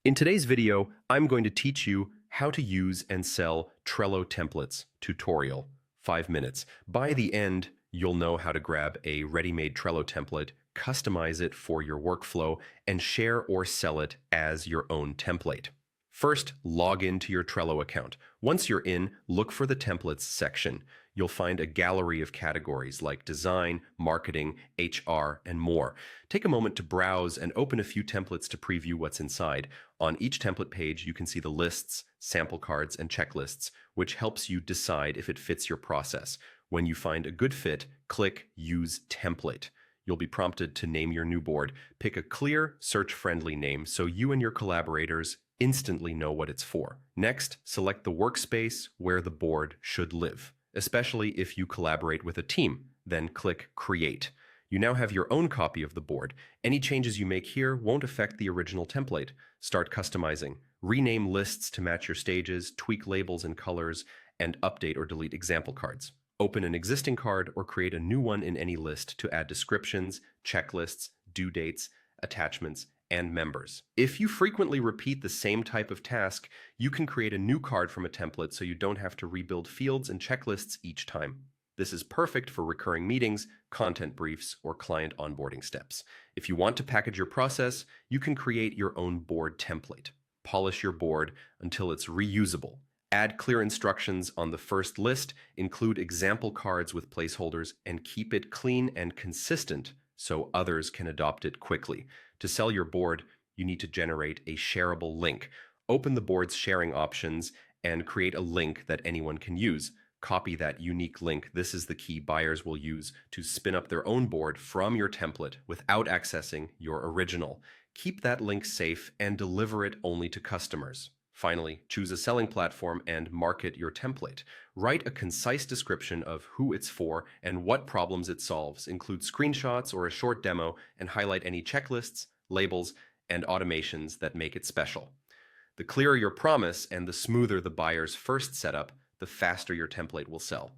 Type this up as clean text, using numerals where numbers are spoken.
In today's video, I'm going to teach you how to use and sell Trello templates tutorial, 5 minutes. By the end, you'll know how to grab a ready-made Trello template, customize it for your workflow, and share or sell it as your own template. First, log into your Trello account. Once you're in, look for the templates section. You'll find a gallery of categories like design, marketing, HR, and more. Take a moment to browse and open a few templates to preview what's inside. On each template page, you can see the lists, sample cards, and checklists, which helps you decide if it fits your process. When you find a good fit, click Use Template. You'll be prompted to name your new board. Pick a clear, search-friendly name so you and your collaborators instantly know what it's for. Next, select the workspace where the board should live, especially if you collaborate with a team. Then click Create. You now have your own copy of the board. Any changes you make here won't affect the original template. Start customizing. Rename lists to match your stages, tweak labels and colors, and update or delete example cards. Open an existing card or create a new one in any list to add descriptions, checklists, due dates, attachments, and members. If you frequently repeat the same type of task, you can create a new card from a template so you don't have to rebuild fields and checklists each time. This is perfect for recurring meetings, content briefs, or client onboarding steps. If you want to package your process, you can create your own board template. Polish your board until it's reusable. Add clear instructions on the first list, include example cards with placeholders, and keep it clean and consistent so others can adopt it quickly. To sell your board, you need to generate a shareable link. Open the board's sharing options and create a link that anyone can use. Copy that unique link. This is the key buyers will use to spin up their own board from your template without accessing your original. Keep that link safe and deliver it only to customers. Finally, choose a selling platform and market your template. Write a concise description of who it's for and what problems it solves. Include screenshots or a short demo and highlight any checklists, labels, and automations that make it special. The clearer your promise and the smoother the buyer's first setup, the faster your template will sell.